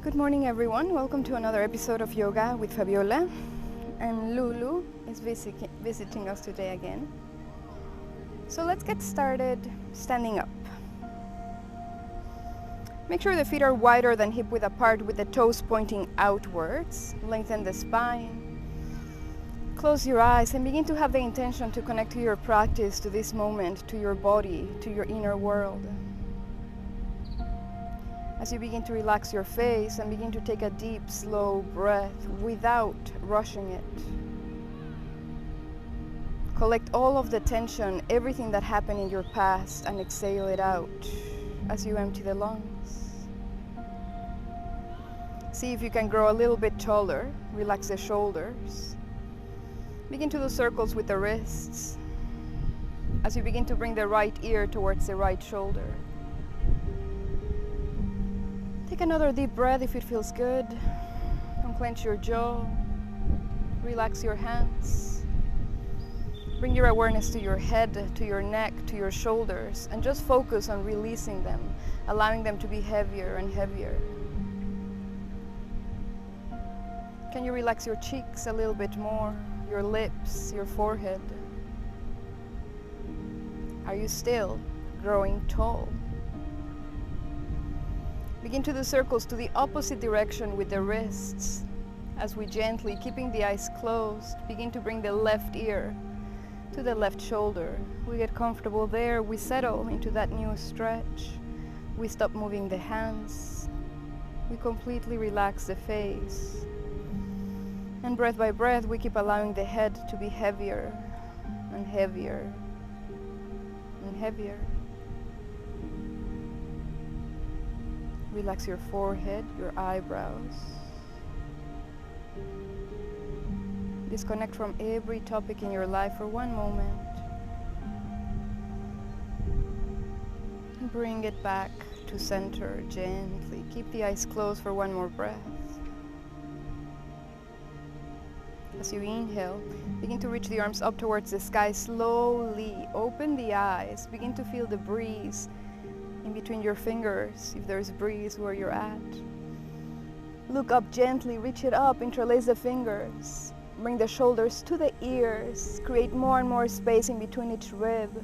Good morning, everyone. Welcome to another episode of Yoga with Fabiola. And Lulu is visiting us today again. So let's get started standing up. Make sure the feet are wider than hip width apart with the toes pointing outwards. Lengthen the spine. Close your eyes and begin to have the intention to connect to your practice, to this moment, to your body, to your inner world. As you begin to relax your face and begin to take a deep, slow breath without rushing it. Collect all of the tension, everything that happened in your past, and exhale it out as you empty the lungs. See if you can grow a little bit taller. Relax the shoulders. Begin to do circles with the wrists as you begin to bring the right ear towards the right shoulder. Take another deep breath if it feels good. Unclench your jaw. Relax your hands. Bring your awareness to your head, to your neck, to your shoulders, and just focus on releasing them, allowing them to be heavier and heavier. Can you relax your cheeks a little bit more, your lips, your forehead? Are you still growing tall? Begin to do circles to the opposite direction with the wrists. As we gently, keeping the eyes closed, begin to bring the left ear to the left shoulder. We get comfortable there. We settle into that new stretch. We stop moving the hands. We completely relax the face. And breath by breath, we keep allowing the head to be heavier and heavier and heavier. Relax your forehead, your eyebrows. Disconnect from every topic in your life for one moment. Bring it back to center gently. Keep the eyes closed for one more breath. As you inhale, begin to reach the arms up towards the sky slowly. Open the eyes. Begin to feel the breeze in between your fingers, if there's breeze where you're at. Look up gently, reach it up, interlace the fingers. Bring the shoulders to the ears. Create more and more space in between each rib.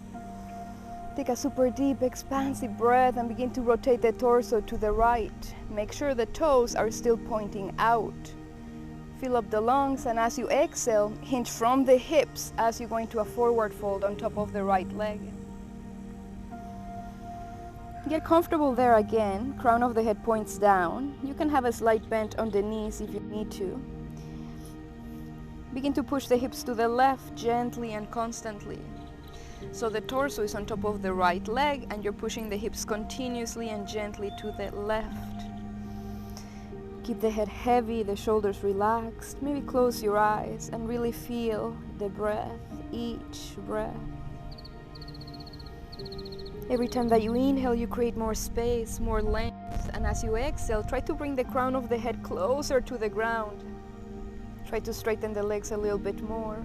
Take a super deep, expansive breath and begin to rotate the torso to the right. Make sure the toes are still pointing out. Fill up the lungs, and as you exhale, hinge from the hips as you go into a forward fold on top of the right leg. Get comfortable there again. Crown of the head points down. You can have a slight bend on the knees if you need to. Begin to push the hips to the left gently and constantly. So the torso is on top of the right leg and you're pushing the hips continuously and gently to the left. Keep the head heavy, the shoulders relaxed. Maybe close your eyes and really feel the breath, each breath. Every time that you inhale, you create more space, more length, and as you exhale, try to bring the crown of the head closer to the ground. Try to straighten the legs a little bit more.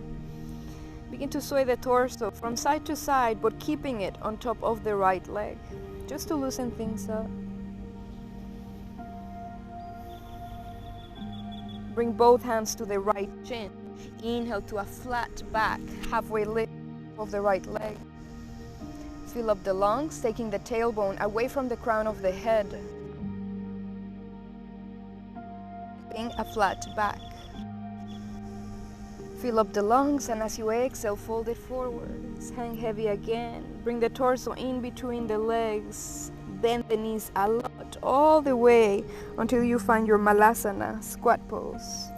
Begin to sway the torso from side to side, but keeping it on top of the right leg, just to loosen things up. Bring both hands to the right chin. Inhale to a flat back, halfway lift of the right leg. Fill up the lungs, taking the tailbone away from the crown of the head. Keeping a flat back. Fill up the lungs, and as you exhale, fold it forwards. Hang heavy again. Bring the torso in between the legs. Bend the knees a lot, all the way until you find your Malasana, squat pose.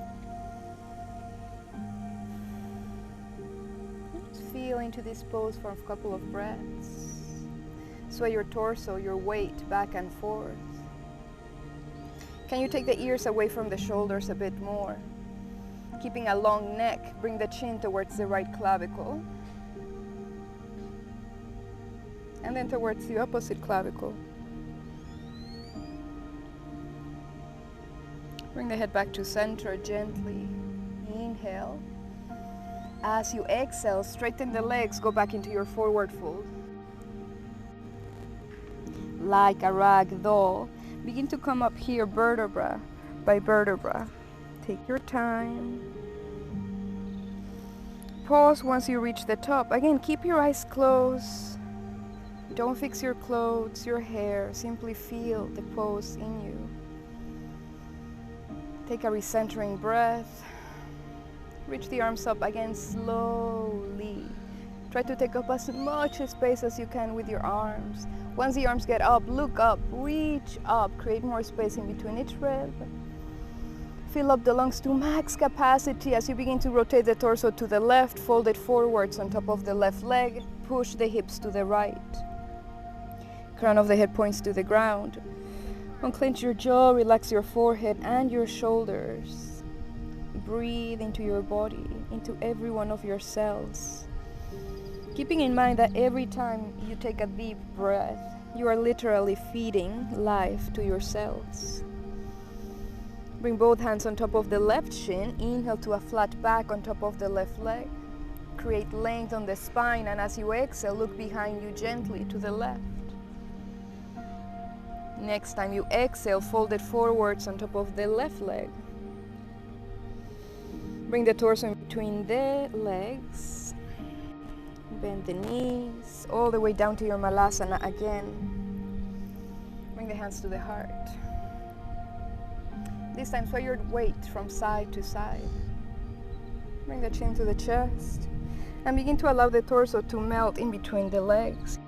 Feel into this pose for a couple of breaths. Sway your torso, your weight back and forth. Can you take the ears away from the shoulders a bit more? Keeping a long neck, bring the chin towards the right clavicle. And then towards the opposite clavicle. Bring the head back to center gently. Inhale. As you exhale, straighten the legs, go back into your forward fold. Like a rag doll, Begin to come up here vertebra by vertebra. Take your time. Pause once you reach the top. Again, keep your eyes closed. Don't fix your clothes, your hair. Simply feel the pose in you. Take a recentering breath. Reach the arms up again slowly. Try to take up as much space as you can with your arms. Once the arms get up, look up, reach up, create more space in between each rib. Fill up the lungs to max capacity as you begin to rotate the torso to the left, fold it forwards on top of the left leg, push the hips to the right. Crown of the head points to the ground. Unclench your jaw, relax your forehead and your shoulders. Breathe into your body, into every one of your cells. Keeping in mind that every time you take a deep breath, you are literally feeding life to your cells. Bring both hands on top of the left shin. Inhale to a flat back on top of the left leg. Create length on the spine, and as you exhale, look behind you gently to the left. Next time you exhale, fold it forwards on top of the left leg. Bring the torso in between the legs. Bend the knees all the way down to your Malasana again. Bring the hands to the heart. This time sway your weight from side to side. Bring the chin to the chest and begin to allow the torso to melt in between the legs.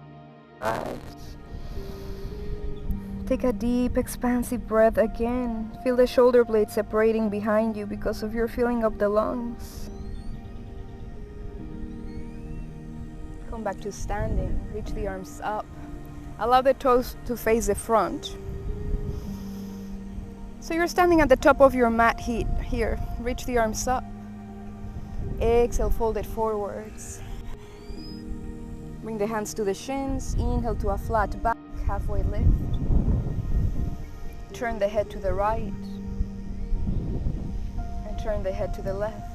Take a deep, expansive breath again. Feel the shoulder blades separating behind you because of your filling up the lungs. Come back to standing. Reach the arms up. Allow the toes to face the front. So you're standing at the top of your mat here. Reach the arms up. Exhale, fold it forwards. Bring the hands to the shins. Inhale to a flat back, halfway lift. Turn the head to the right. And turn the head to the left.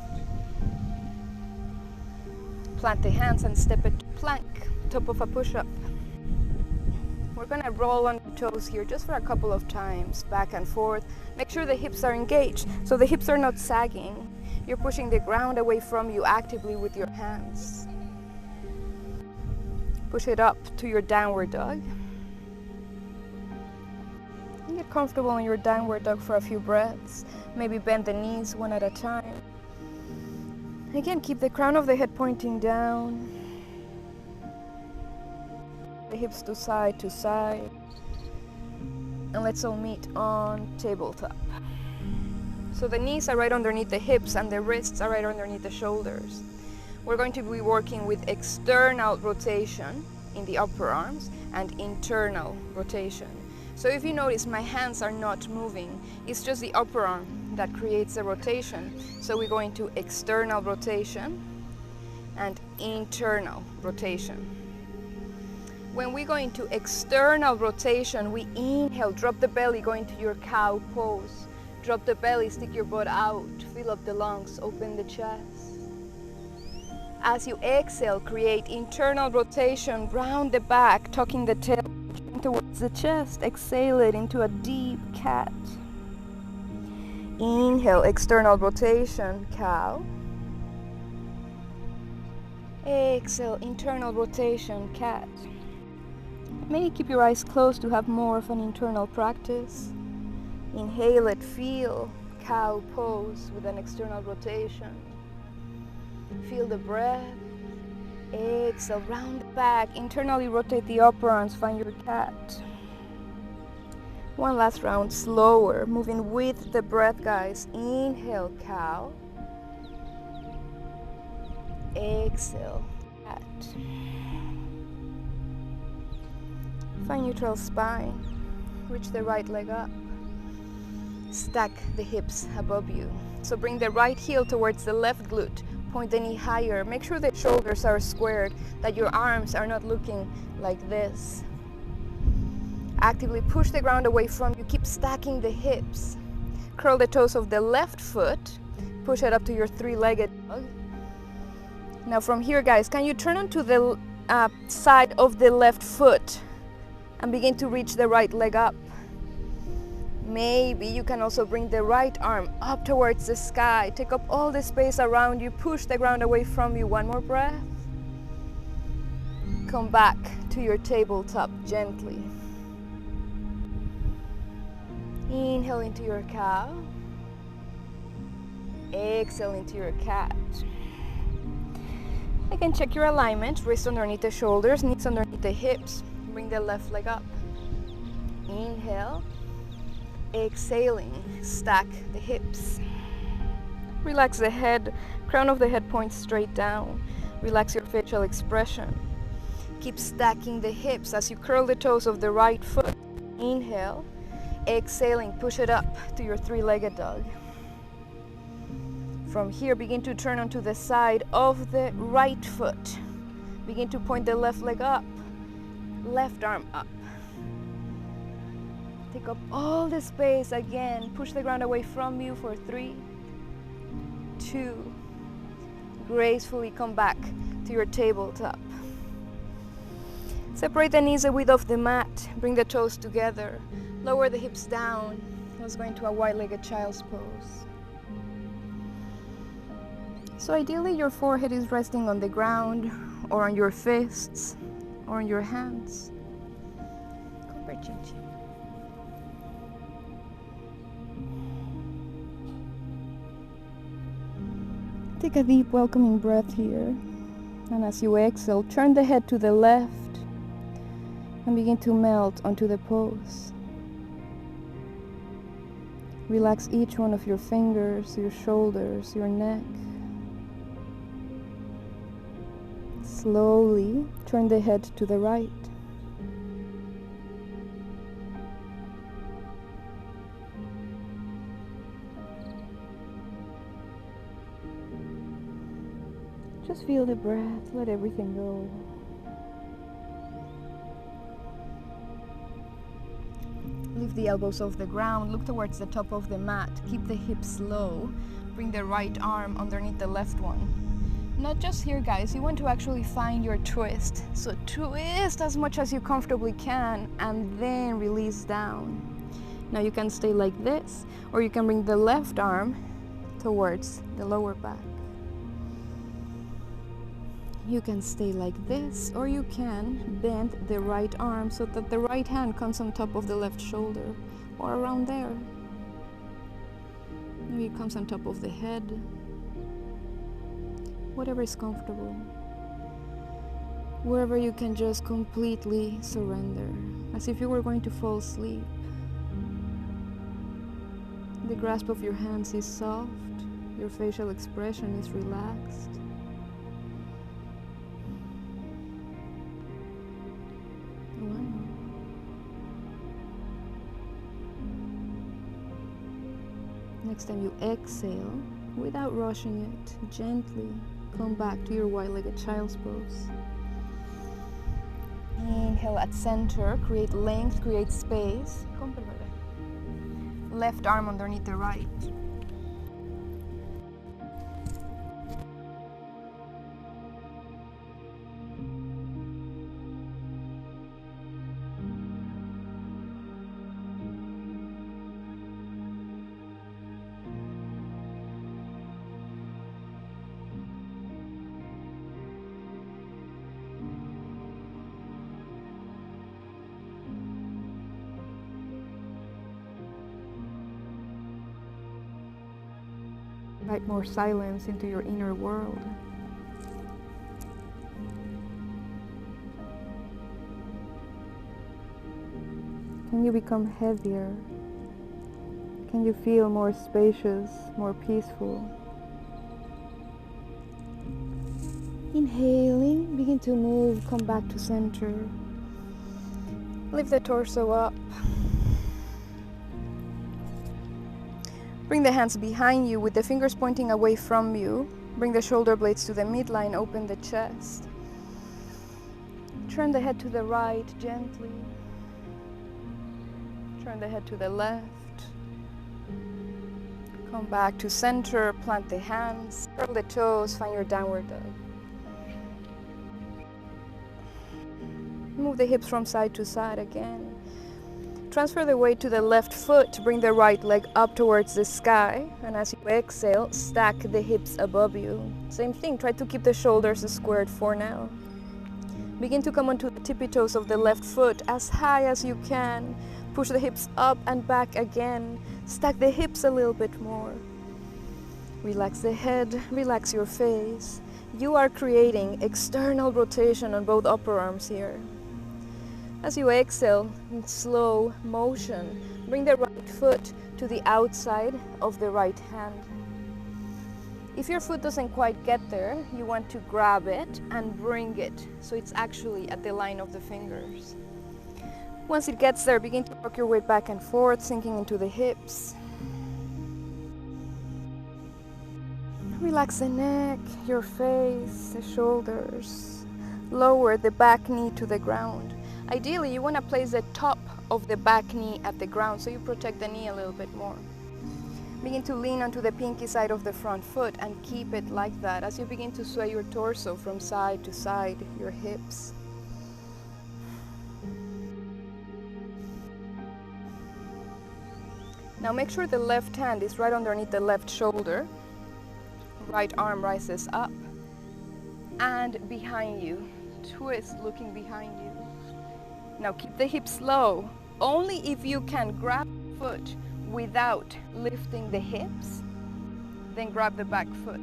Plant the hands and step it to plank, top of a push-up. We're gonna roll on the toes here just for a couple of times, back and forth. Make sure the hips are engaged, so the hips are not sagging. You're pushing the ground away from you actively with your hands. Push it up to your downward dog. And get comfortable in your downward dog for a few breaths. Maybe bend the knees one at a time. Again, keep the crown of the head pointing down. The hips to side. And let's all meet on tabletop. So the knees are right underneath the hips and the wrists are right underneath the shoulders. We're going to be working with external rotation in the upper arms and internal rotation. So if you notice, my hands are not moving. It's just the upper arm that creates the rotation. So we go into external rotation and internal rotation. When we go into external rotation, we inhale, drop the belly, go into your cow pose. Drop the belly, stick your butt out, fill up the lungs, open the chest. As you exhale, create internal rotation, round the back, tucking the tail towards the chest. Exhale it into a deep cat. Inhale, external rotation, cow. Exhale, internal rotation, cat. Maybe keep your eyes closed to have more of an internal practice. Inhale it, feel cow pose with an external rotation. Feel the breath. Exhale, round the back, internally rotate the upper arms, find your cat. One last round, slower, moving with the breath, guys. Inhale, cow. Exhale, cat. Find neutral spine. Reach the right leg up. Stack the hips above you. So bring the right heel towards the left glute. Point the knee higher. Make sure the shoulders are squared, that your arms are not looking like this. Actively push the ground away from you. Keep stacking the hips. Curl the toes of the left foot. Push it up to your three-legged dog. Now from here, guys, can you turn onto the side of the left foot and begin to reach the right leg up? Maybe you can also bring the right arm up towards the sky. Take up all the space around you. Push the ground away from you. One more breath. Come back to your tabletop gently. Inhale into your cow. Exhale into your cat. Again, check your alignment. Wrists underneath the shoulders, knees underneath the hips. Bring the left leg up. Inhale. Exhaling, stack the hips. Relax the head, crown of the head points straight down. Relax your facial expression. Keep stacking the hips as you curl the toes of the right foot. Inhale, exhaling, push it up to your three-legged dog. From here, begin to turn onto the side of the right foot. Begin to point the left leg up, left arm up. Take up all the space again. Push the ground away from you for 3, 2. Gracefully come back to your tabletop. Separate the knees the width of the mat. Bring the toes together. Lower the hips down. Let's go into a wide-legged child's pose. So ideally your forehead is resting on the ground or on your fists or on your hands. Cobra Chin Chin. Take a deep welcoming breath here, and as you exhale, turn the head to the left and begin to melt onto the pose. Relax each one of your fingers, your shoulders, your neck. Slowly turn the head to the right. Just feel the breath, let everything go. Lift the elbows off the ground, look towards the top of the mat, keep the hips low, bring the right arm underneath the left one. Not just here, guys, you want to actually find your twist. So twist as much as you comfortably can and then release down. Now you can stay like this, or you can bring the left arm towards the lower back. You can stay like this, or you can bend the right arm so that the right hand comes on top of the left shoulder, or around there. Maybe it comes on top of the head. Whatever is comfortable. Wherever you can just completely surrender, as if you were going to fall asleep. The grasp of your hands is soft, your facial expression is relaxed. Next time you exhale, without rushing it, gently come back to your wide-legged child's pose. Inhale at center, create length, create space. Left arm underneath the right. Invite more silence into your inner world. Can you become heavier? Can you feel more spacious, more peaceful? Inhaling, begin to move, come back to center. Lift the torso up. Bring the hands behind you with the fingers pointing away from you. Bring the shoulder blades to the midline, open the chest. Turn the head to the right gently. Turn the head to the left. Come back to center, plant the hands, curl the toes, find your downward dog. Move the hips from side to side again. Transfer the weight to the left foot, bring the right leg up towards the sky, and as you exhale, stack the hips above you. Same thing, try to keep the shoulders squared for now. Begin to come onto the tippy toes of the left foot as high as you can. Push the hips up and back again. Stack the hips a little bit more. Relax the head, relax your face. You are creating external rotation on both upper arms here. As you exhale in slow motion, bring the right foot to the outside of the right hand. If your foot doesn't quite get there, you want to grab it and bring it so it's actually at the line of the fingers. Once it gets there, begin to rock your weight back and forth, sinking into the hips. Relax the neck, your face, the shoulders. Lower the back knee to the ground. Ideally, you want to place the top of the back knee at the ground so you protect the knee a little bit more. Begin to lean onto the pinky side of the front foot and keep it like that as you begin to sway your torso from side to side, your hips. Now make sure the left hand is right underneath the left shoulder. Right arm rises up and behind you. Twist looking behind you. Now keep the hips low. Only if you can grab the foot without lifting the hips, then grab the back foot.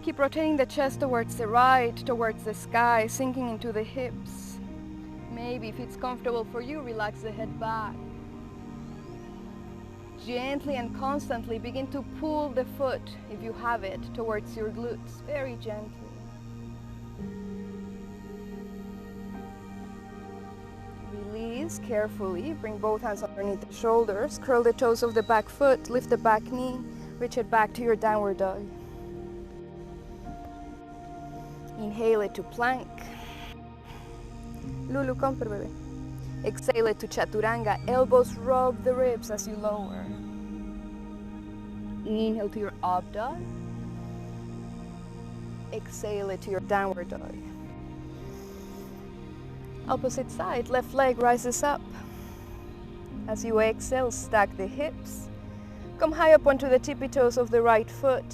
Keep rotating the chest towards the right, towards the sky, sinking into the hips. Maybe if it's comfortable for you, relax the head back. Gently and constantly begin to pull the foot, if you have it, towards your glutes, very gently. Release carefully, bring both hands underneath the shoulders, curl the toes of the back foot, lift the back knee, reach it back to your downward dog. Inhale it to plank. Lulu, come per bebé. Exhale it to chaturanga. Elbows rub the ribs as you lower. Inhale to your up dog. Exhale it to your downward dog. Opposite side, left leg rises up. As you exhale, stack the hips. Come high up onto the tippy toes of the right foot.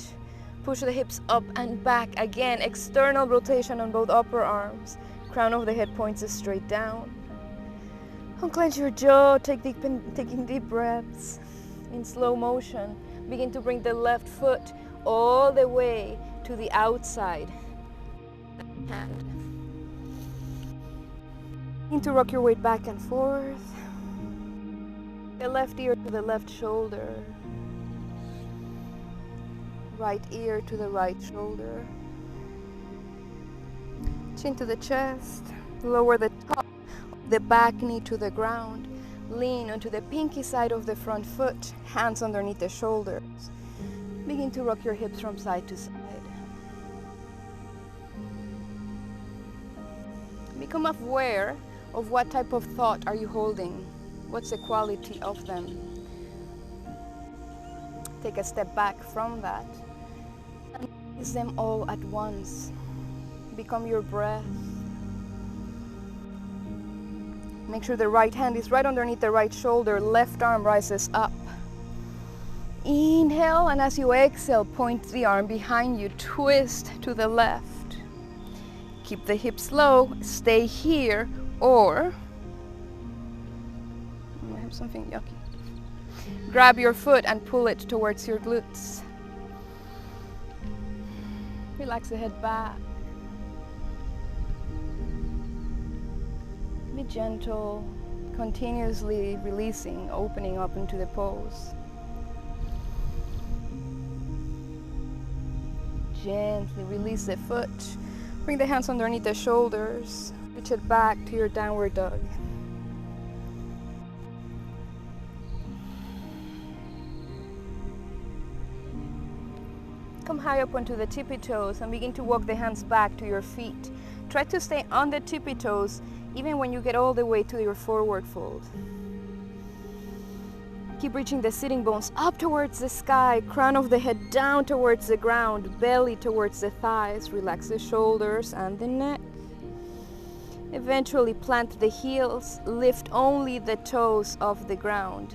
Push the hips up and back again. External rotation on both upper arms. Crown of the head points straight down. Unclench your jaw, taking deep breaths. In slow motion, begin to bring the left foot all the way to the outside hand. Begin to rock your weight back and forth. The left ear to the left shoulder. Right ear to the right shoulder. Chin to the chest. Lower the top of the back knee to the ground. Lean onto the pinky side of the front foot. Hands underneath the shoulders. Begin to rock your hips from side to side. Become aware of what type of thought are you holding. What's the quality of them? Take a step back from that and release them all at once. Become your breath. Make sure the right hand is right underneath the right shoulder. Left arm rises up. Inhale, and as you exhale, point the arm behind you. Twist to the left. Keep the hips low. Stay here, or I have something yucky. Grab your foot and pull it towards your glutes. Relax the head back. Be gentle, continuously releasing, opening up into the pose. Gently release the foot. Bring the hands underneath the shoulders. Reach it back to your downward dog. Come high up onto the tippy toes and begin to walk the hands back to your feet. Try to stay on the tippy toes even when you get all the way to your forward fold. Keep reaching the sitting bones up towards the sky, crown of the head down towards the ground, belly towards the thighs. Relax the shoulders and the neck. Eventually plant the heels, lift only the toes off the ground.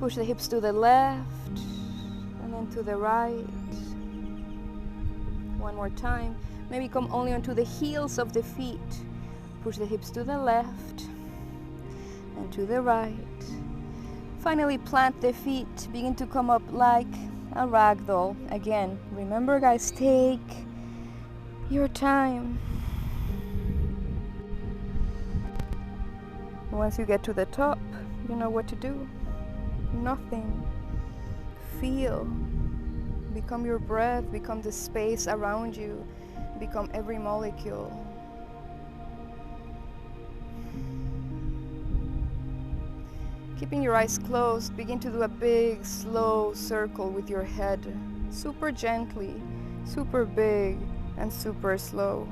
Push the hips to the left and then to the right. One more time. Maybe come only onto the heels of the feet. Push the hips to the left and to the right. Finally plant the feet. Begin to come up like a ragdoll. Again, remember guys, take your time. Once you get to the top, you know what to do. Nothing. Feel. Become your breath, become the space around you, become every molecule. Keeping your eyes closed, begin to do a big, slow circle with your head. Super gently, super big, and super slow.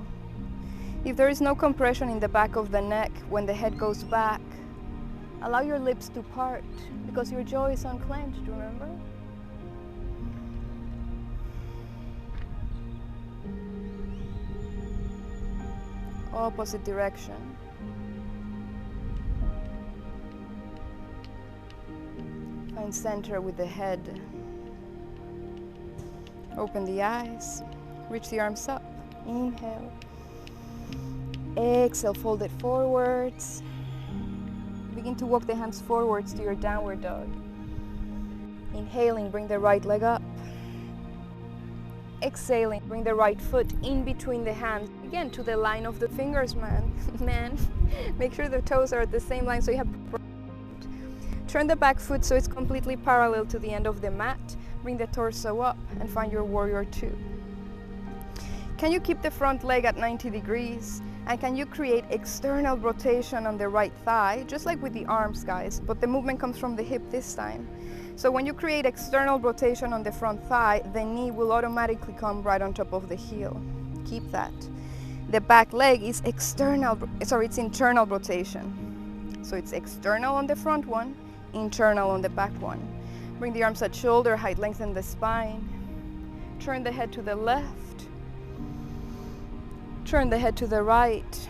If there is no compression in the back of the neck when the head goes back, allow your lips to part because your jaw is unclenched, remember? Opposite direction. Find center with the head. Open the eyes. Reach the arms up. Inhale. Exhale, fold it forwards. Begin to walk the hands forwards to your downward dog. Inhaling, bring the right leg up. Exhaling, bring the right foot in between the hands. Again, to the line of the fingers, man. Make sure the toes are at the same line so you have... Turn the back foot so it's completely parallel to the end of the mat. Bring the torso up and find your warrior two. Can you keep the front leg at 90 degrees? And can you create external rotation on the right thigh, just like with the arms, guys, but the movement comes from the hip this time. So when you create external rotation on the front thigh, the knee will automatically come right on top of the heel. Keep that. The back leg is it's internal rotation. So it's external on the front one, internal on the back one. Bring the arms at shoulder height, lengthen the spine. Turn the head to the left. Turn the head to the right.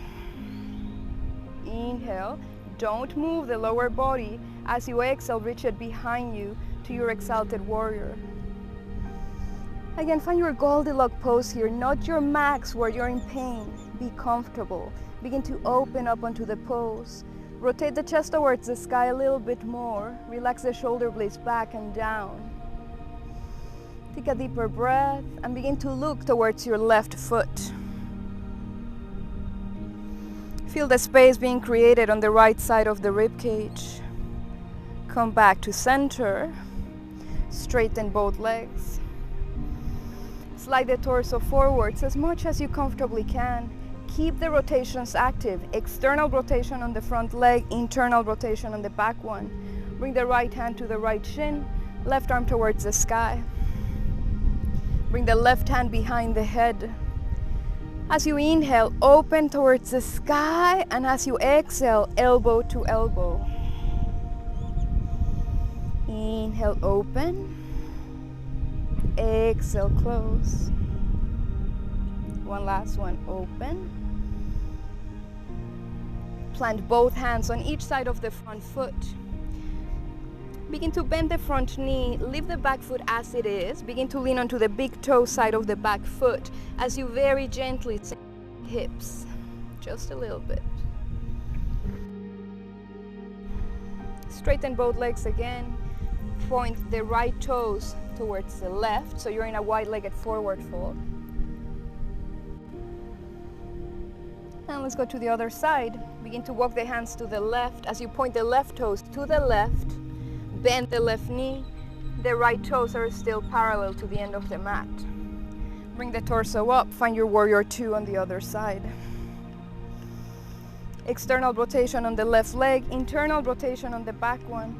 Inhale. Don't move the lower body. As you exhale, reach it behind you to your exalted warrior. Again, find your Goldilocks pose here, not your max where you're in pain. Be comfortable. Begin to open up onto the pose. Rotate the chest towards the sky a little bit more. Relax the shoulder blades back and down. Take a deeper breath and begin to look towards your left foot. Feel the space being created on the right side of the rib cage. Come back to center. Straighten both legs. Slide the torso forwards as much as you comfortably can. Keep the rotations active. External rotation on the front leg, internal rotation on the back one. Bring the right hand to the right shin, left arm towards the sky. Bring the left hand behind the head. As you inhale, open towards the sky, and as you exhale, elbow to elbow. Inhale, open. Exhale, close. One last one, open. Plant both hands on each side of the front foot. Begin to bend the front knee, leave the back foot as it is. Begin to lean onto the big toe side of the back foot as you very gently take hips, just a little bit. Straighten both legs again. Point the right toes towards the left, so you're in a wide-legged forward fold. And let's go to the other side. Begin to walk the hands to the left as you point the left toes to the left. Bend the left knee. The right toes are still parallel to the end of the mat. Bring the torso up. Find your warrior two on the other side. External rotation on the left leg. Internal rotation on the back one.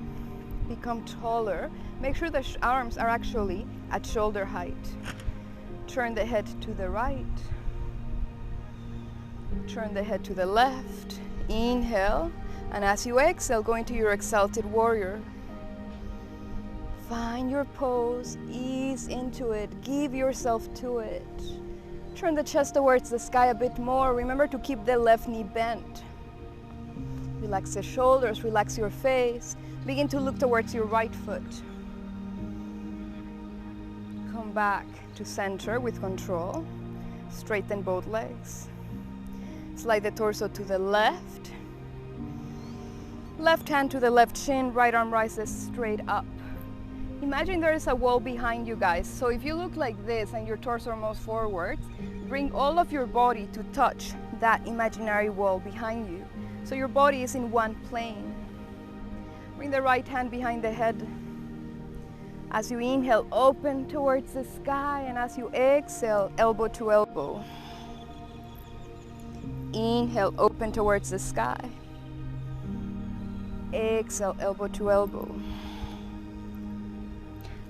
Become taller. Make sure the arms are actually at shoulder height. Turn the head to the right. Turn the head to the left. Inhale. And as you exhale, go into your exalted warrior. Find your pose, ease into it, give yourself to it. Turn the chest towards the sky a bit more. Remember to keep the left knee bent. Relax the shoulders, relax your face. Begin to look towards your right foot. Come back to center with control. Straighten both legs. Slide the torso to the left. Left hand to the left shin, right arm rises straight up. Imagine there is a wall behind you guys. So if you look like this and your torso moves forward, bring all of your body to touch that imaginary wall behind you. So your body is in one plane. Bring the right hand behind the head. As you inhale, open towards the sky, and as you exhale, elbow to elbow. Inhale, open towards the sky. Exhale, elbow to elbow.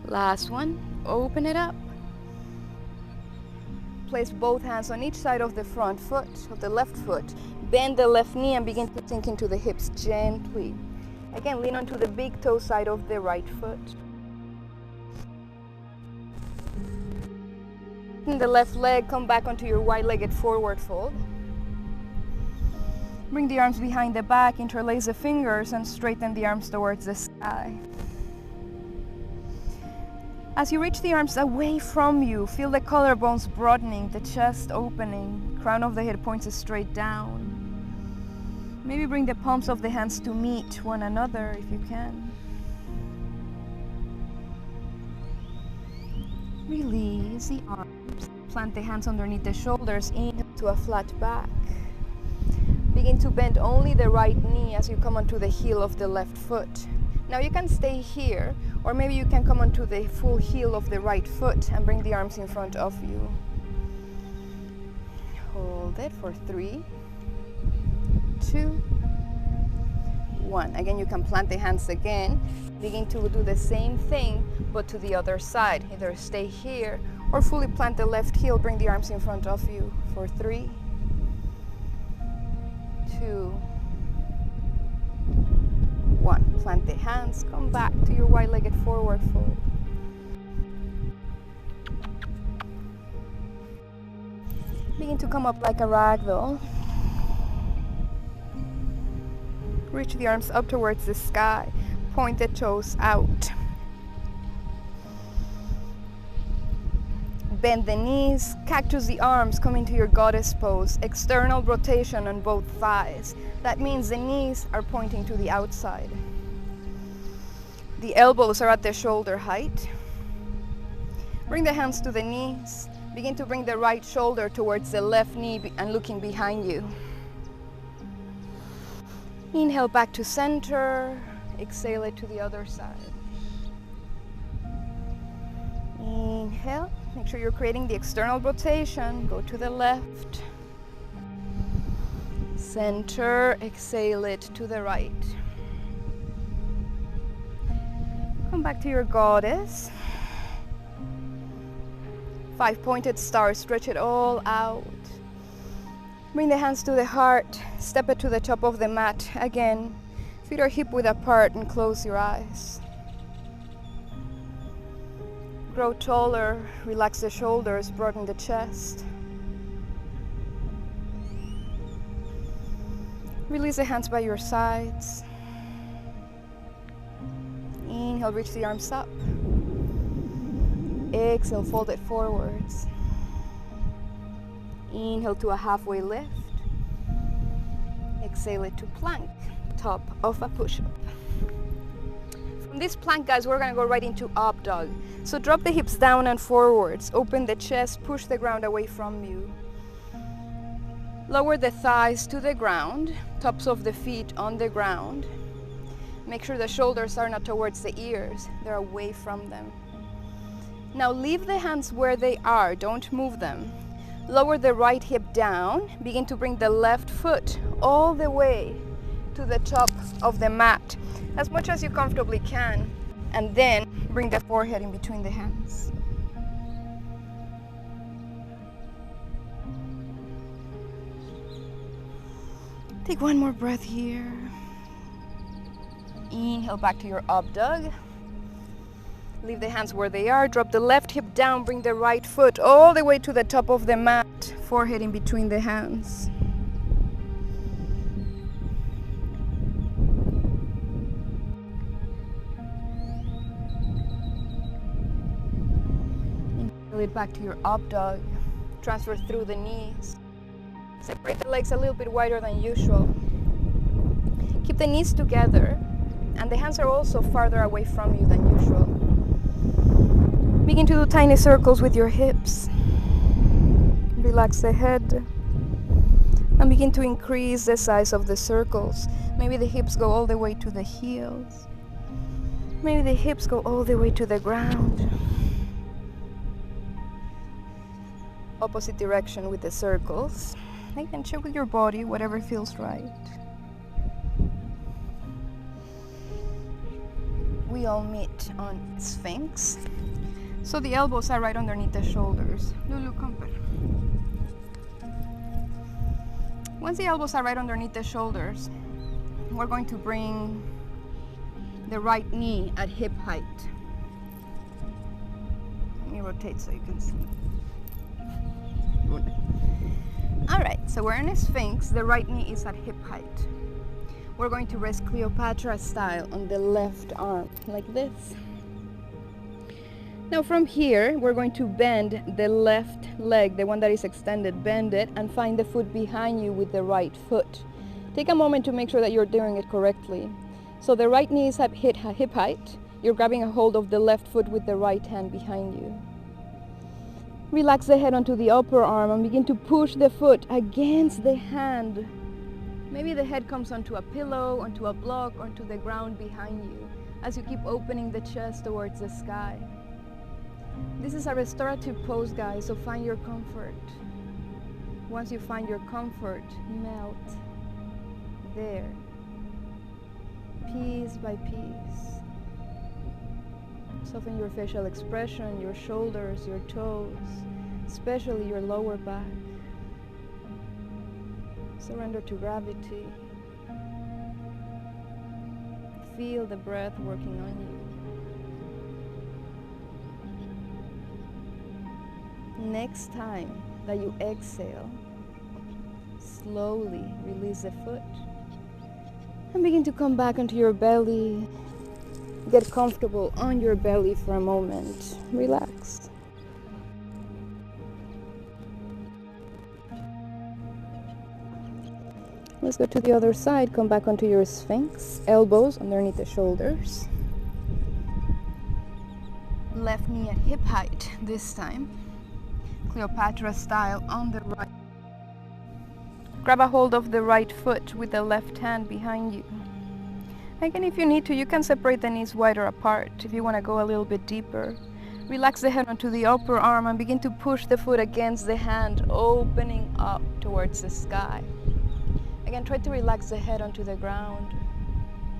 Last one, open it up. Place both hands on each side of the front foot, of the left foot. Bend the left knee and begin to sink into the hips gently. Again, lean onto the big toe side of the right foot. In the left leg, come back onto your wide-legged forward fold. Bring the arms behind the back, interlace the fingers, and straighten the arms towards the sky. As you reach the arms away from you, feel the collarbones broadening, the chest opening, crown of the head points straight down. Maybe bring the palms of the hands to meet one another if you can. Release the arms. Plant the hands underneath the shoulders, inhale to a flat back. Begin to bend only the right knee as you come onto the heel of the left foot. Now you can stay here, or maybe you can come onto the full heel of the right foot and bring the arms in front of you. Hold it for 3, 2, 1. Again, you can plant the hands again. Begin to do the same thing, but to the other side. Either stay here or fully plant the left heel, bring the arms in front of you for 3, 2, 1. Plant the hands, come back to your wide-legged forward fold. Begin to come up like a ragdoll. Reach the arms up towards the sky. Point the toes out. Bend the knees, cactus the arms, come into your goddess pose. External rotation on both thighs. That means the knees are pointing to the outside. The elbows are at the shoulder height. Bring the hands to the knees. Begin to bring the right shoulder towards the left knee and looking behind you. Inhale back to center. Exhale it to the other side. Inhale. Make sure you're creating the external rotation. Go to the left. Center. Exhale it to the right. Come back to your goddess. 5 pointed stars. Stretch it all out. Bring the hands to the heart. Step it to the top of the mat. Again, feet are hip width apart and close your eyes. Grow taller, relax the shoulders, broaden the chest. Release the hands by your sides. Inhale, reach the arms up. Exhale, fold it forwards. Inhale to a halfway lift. Exhale it to plank, top of a push-up. From this plank, guys, we're gonna go right into up dog. So drop the hips down and forwards. Open the chest, push the ground away from you. Lower the thighs to the ground, tops of the feet on the ground. Make sure the shoulders are not towards the ears, they're away from them. Now leave the hands where they are, don't move them. Lower the right hip down, begin to bring the left foot all the way to the top of the mat, as much as you comfortably can, and then bring the forehead in between the hands. Take one more breath here. Inhale back to your up dog. Leave the hands where they are. Drop the left hip down. Bring the right foot all the way to the top of the mat. forehead in between the hands. Inhale it back to your up dog. Transfer through the knees. Separate the legs a little bit wider than usual. Keep the knees together, and the hands are also farther away from you than usual. Begin to do tiny circles with your hips. Relax the head, and begin to increase the size of the circles. Maybe the hips go all the way to the heels. Maybe the hips go all the way to the ground. Opposite direction with the circles. Again, check with your body, whatever feels right. We all meet on Sphinx. So the elbows are right underneath the shoulders. Lulu, come here. Once the elbows are right underneath the shoulders, we're going to bring the right knee at hip height. Let me rotate so you can see. All right, so we're in a Sphinx. The right knee is at hip height. We're going to rest Cleopatra style on the left arm, like this. Now from here, we're going to bend the left leg, the one that is extended, bend it and find the foot behind you with the right foot. Take a moment to make sure that you're doing it correctly. So the right knee is at hip height. You're grabbing a hold of the left foot with the right hand behind you. Relax the head onto the upper arm and begin to push the foot against the hand. Maybe the head comes onto a pillow, onto a block, onto the ground behind you as you keep opening the chest towards the sky. This is a restorative pose, guys, so find your comfort. Once you find your comfort, melt there, piece by piece. Soften your facial expression, your shoulders, your toes, especially your lower back. Surrender to gravity. Feel the breath working on you. Next time that you exhale, slowly release the foot and begin to come back onto your belly. Get comfortable on your belly for a moment. Relax. Let's go to the other side. Come back onto your Sphinx. Elbows underneath the shoulders. Left knee at hip height this time. Cleopatra style on the right. Grab a hold of the right foot with the left hand behind you. Again, if you need to, you can separate the knees wider apart if you want to go a little bit deeper. Relax the head onto the upper arm and begin to push the foot against the hand, opening up towards the sky. Again, try to relax the head onto the ground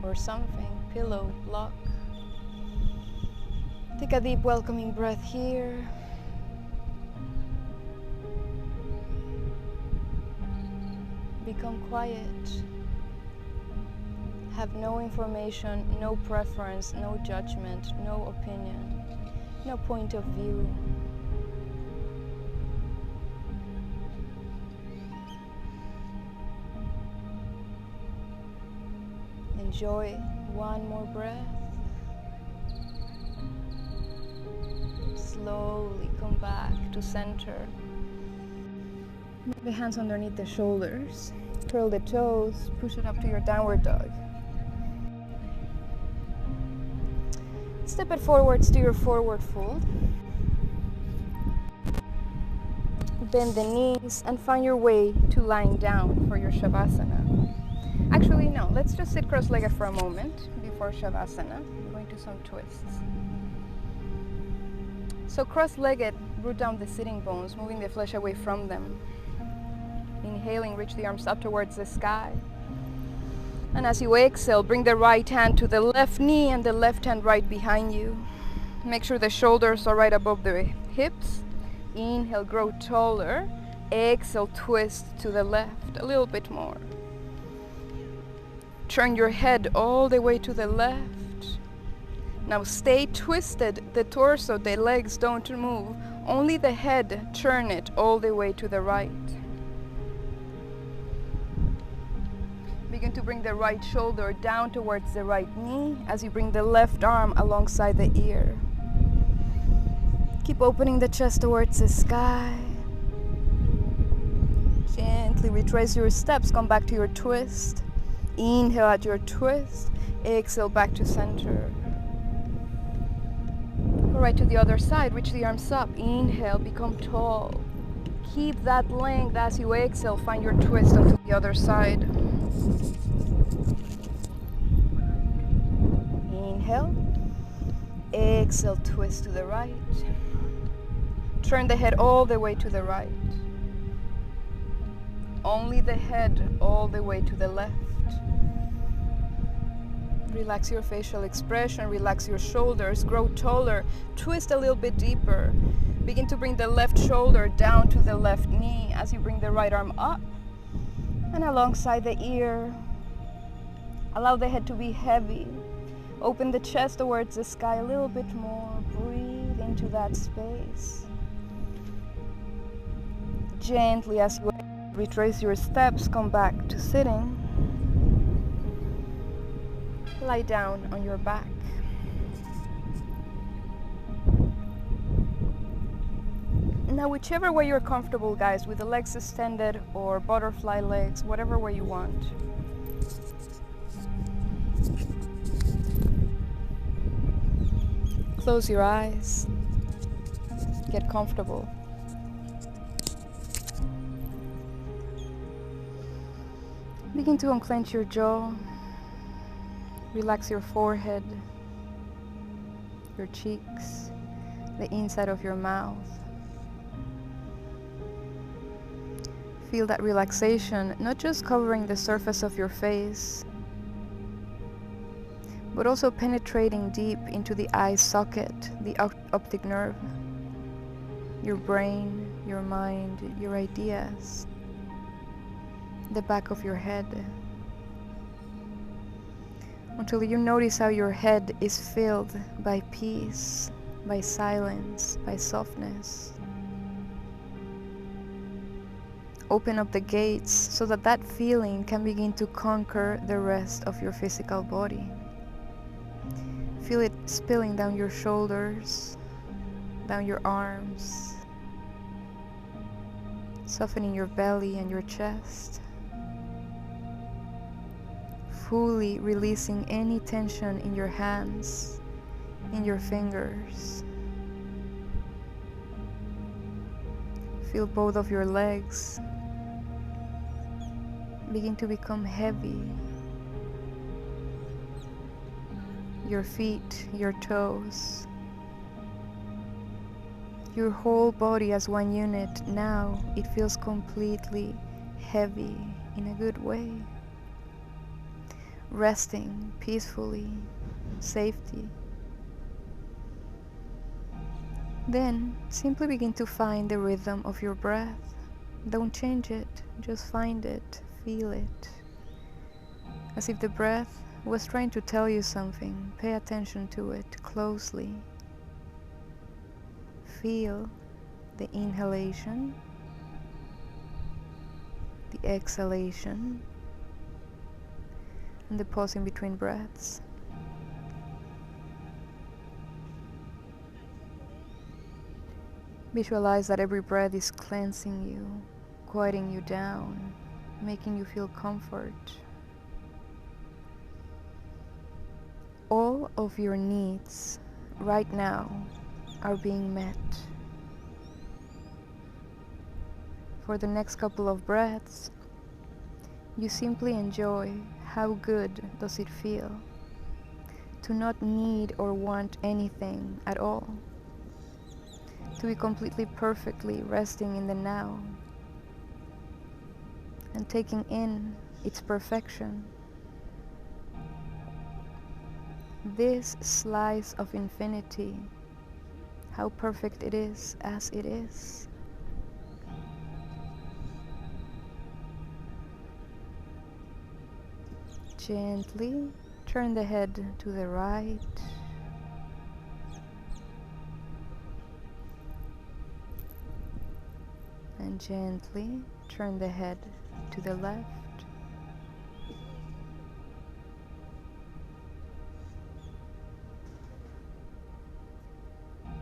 or something, pillow, block. Take a deep welcoming breath here. Become quiet. Have no information, no preference, no judgment, no opinion, no point of view. Enjoy one more breath. Slowly come back to center. Move the hands underneath the shoulders. Curl the toes, push it up to your downward dog. Step it forwards to your forward fold. Bend the knees and find your way to lying down for your Shavasana. Actually, no, let's just sit cross-legged for a moment before Shavasana. We're going to do some twists. So cross-legged, root down the sitting bones, moving the flesh away from them. Inhaling, reach the arms up towards the sky. And as you exhale, bring the right hand to the left knee and the left hand right behind you. Make sure the shoulders are right above the hips. Inhale, grow taller. Exhale, twist to the left, a little bit more. Turn your head all the way to the left. Now stay twisted, the torso, the legs don't move. Only the head, turn it all the way to the right. Begin to bring the right shoulder down towards the right knee as you bring the left arm alongside the ear. Keep opening the chest towards the sky. Gently retrace your steps, come back to your twist. Inhale at your twist, exhale back to center. Go right to the other side, reach the arms up. Inhale, become tall. Keep that length as you exhale, find your twist onto the other side. Inhale, exhale, twist to the right. Turn the head all the way to the right. Only the head all the way to the left. Relax your facial expression, relax your shoulders, grow taller, twist a little bit deeper. Begin to bring the left shoulder down to the left knee as you bring the right arm up and alongside the ear. Allow the head to be heavy. Open the chest towards the sky a little bit more. Breathe into that space. Gently as you retrace your steps, come back to sitting. Lie down on your back. Now, whichever way you're comfortable, guys, with the legs extended or butterfly legs, whatever way you want. Close your eyes. Get comfortable. Begin to unclench your jaw. Relax your forehead, your cheeks, the inside of your mouth. Feel that relaxation, not just covering the surface of your face, but also penetrating deep into the eye socket, the optic nerve, your brain, your mind, your ideas, the back of your head, until you notice how your head is filled by peace, by silence, by softness. Open up the gates so that that feeling can begin to conquer the rest of your physical body. Feel it spilling down your shoulders, down your arms, softening your belly and your chest. Fully releasing any tension in your hands, in your fingers. Feel both of your legs begin to become heavy. Your feet, your toes. Your whole body as one unit. Now it feels completely heavy in a good way. Resting peacefully, safety. Then simply begin to find the rhythm of your breath. Don't change it, just find it, feel it. As if the breath was trying to tell you something, pay attention to it closely. Feel the inhalation, the exhalation, and the pause in between breaths. Visualize that every breath is cleansing you, quieting you down, making you feel comfort. All of your needs right now are being met. For the next couple of breaths, you simply enjoy how good does it feel to not need or want anything at all, to be completely perfectly resting in the now and taking in its perfection. This slice of infinity, how perfect it is as it is. Gently turn the head to the right. And gently turn the head to the left.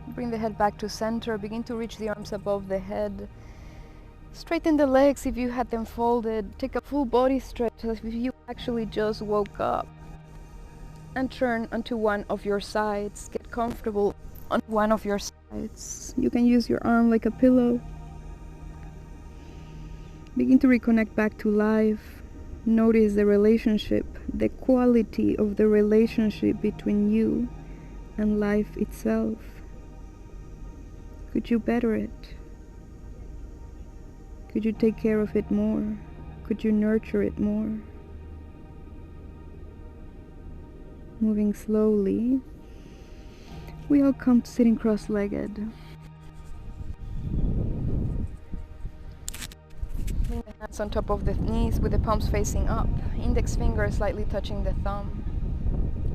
Bring the head back to center. Begin to reach the arms above the head. Straighten the legs if you had them folded. Take a full body stretch as if you actually just woke up. And turn onto one of your sides. Get comfortable on one of your sides. You can use your arm like a pillow. Begin to reconnect back to life. Notice the relationship, the quality of the relationship between you and life itself. Could you better it? Could you take care of it more? Could you nurture it more? Moving slowly, we all come to sitting cross-legged. Bring the hands on top of the knees with the palms facing up. Index finger slightly touching the thumb.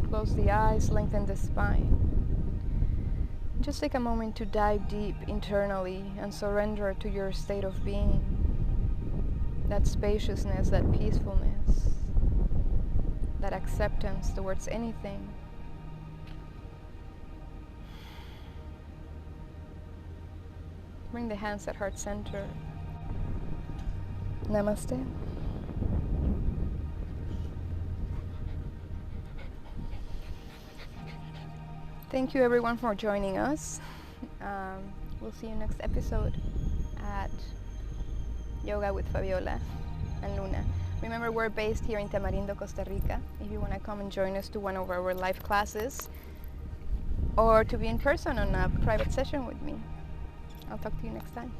Close the eyes, lengthen the spine. Just take a moment to dive deep internally and surrender to your state of being. That spaciousness, that peacefulness, that acceptance towards anything. Bring the hands at heart center. Namaste. Thank you everyone for joining us. We'll see you next episode at Yoga with Fabiola and Luna. Remember, we're based here in Tamarindo, Costa Rica. If you want to come and join us to one of our live classes or to be in person on a private session with me, I'll talk to you next time.